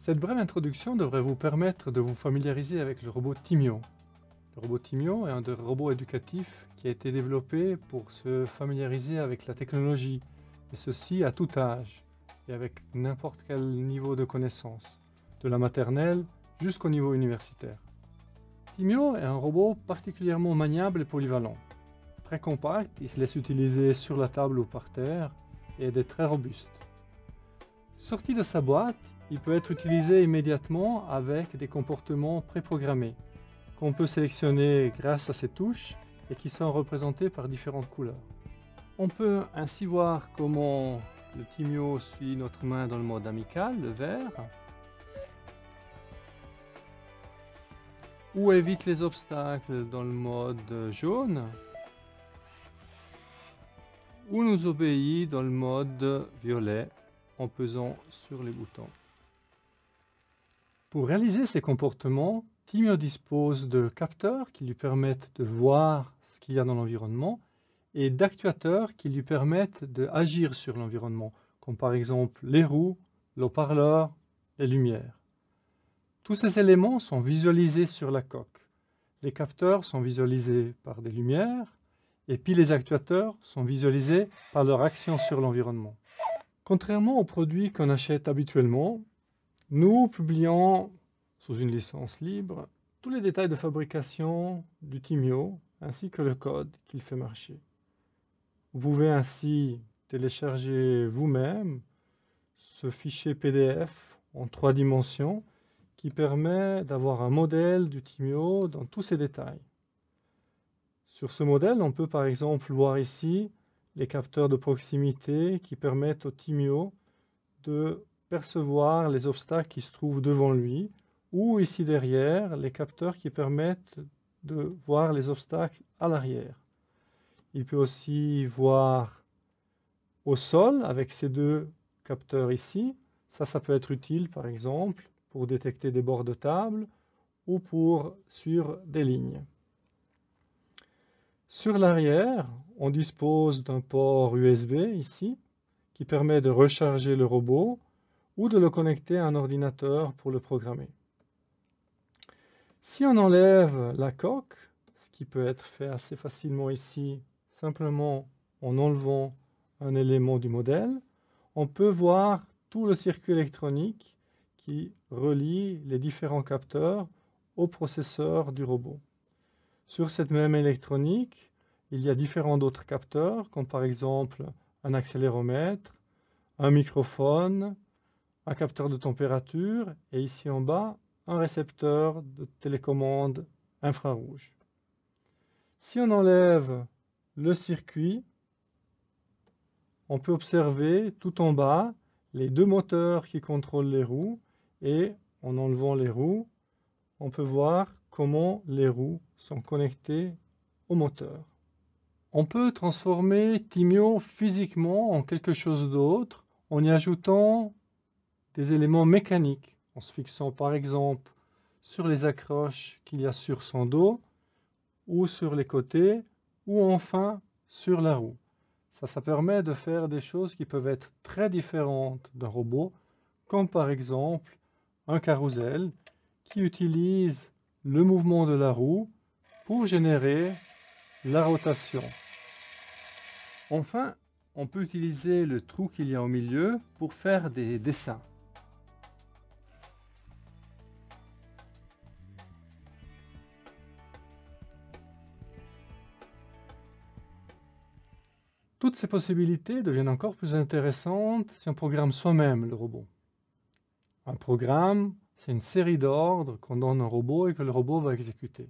Cette brève introduction devrait vous permettre de vous familiariser avec le robot Timio. Le robot Timio est un des robots éducatifs qui a été développé pour se familiariser avec la technologie, et ceci à tout âge, et avec n'importe quel niveau de connaissance, de la maternelle jusqu'au niveau universitaire. Timio est un robot particulièrement maniable et polyvalent. Très compact, il se laisse utiliser sur la table ou par terre, et est très robuste. Sorti de sa boîte, il peut être utilisé immédiatement avec des comportements préprogrammés, qu'on peut sélectionner grâce à ses touches et qui sont représentés par différentes couleurs. On peut ainsi voir comment le Timio suit notre main dans le mode amical, le vert, ou évite les obstacles dans le mode jaune, ou nous obéit dans le mode violet en pesant sur les boutons. Pour réaliser ces comportements, Timio dispose de capteurs qui lui permettent de voir ce qu'il y a dans l'environnement et d'actuateurs qui lui permettent d'agir sur l'environnement, comme par exemple les roues, l'haut-parleur, les lumières. Tous ces éléments sont visualisés sur la coque. Les capteurs sont visualisés par des lumières et puis les actuateurs sont visualisés par leur action sur l'environnement. Contrairement aux produits qu'on achète habituellement, nous publions, sous une licence libre, tous les détails de fabrication du Timio ainsi que le code qu'il fait marcher. Vous pouvez ainsi télécharger vous-même ce fichier PDF en 3 dimensions qui permet d'avoir un modèle du Timio dans tous ses détails. Sur ce modèle, on peut par exemple voir ici les capteurs de proximité qui permettent au Timio de percevoir les obstacles qui se trouvent devant lui, ou ici derrière, les capteurs qui permettent de voir les obstacles à l'arrière. Il peut aussi voir au sol avec ces 2 capteurs ici. Ça peut être utile par exemple pour détecter des bords de table ou pour suivre des lignes. Sur l'arrière, on dispose d'un port USB ici qui permet de recharger le robot ou de le connecter à un ordinateur pour le programmer. Si on enlève la coque, ce qui peut être fait assez facilement ici, simplement en enlevant un élément du modèle, on peut voir tout le circuit électronique qui relie les différents capteurs au processeur du robot. Sur cette même électronique, il y a différents autres capteurs, comme par exemple un accéléromètre, un microphone, un capteur de température et ici en bas, un récepteur de télécommande infrarouge. Si on enlève le circuit, on peut observer tout en bas les 2 moteurs qui contrôlent les roues et en enlevant les roues, on peut voir comment les roues sont connectées au moteur. On peut transformer Timio physiquement en quelque chose d'autre en y ajoutant des éléments mécaniques, en se fixant par exemple sur les accroches qu'il y a sur son dos, ou sur les côtés, ou enfin sur la roue. Ça permet de faire des choses qui peuvent être très différentes d'un robot, comme par exemple un carrousel qui utilise le mouvement de la roue pour générer la rotation. Enfin, on peut utiliser le trou qu'il y a au milieu pour faire des dessins. Toutes ces possibilités deviennent encore plus intéressantes si on programme soi-même le robot. Un programme, c'est une série d'ordres qu'on donne à un robot et que le robot va exécuter.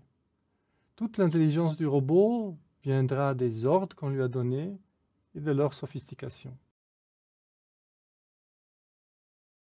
Toute l'intelligence du robot viendra des ordres qu'on lui a donnés et de leur sophistication.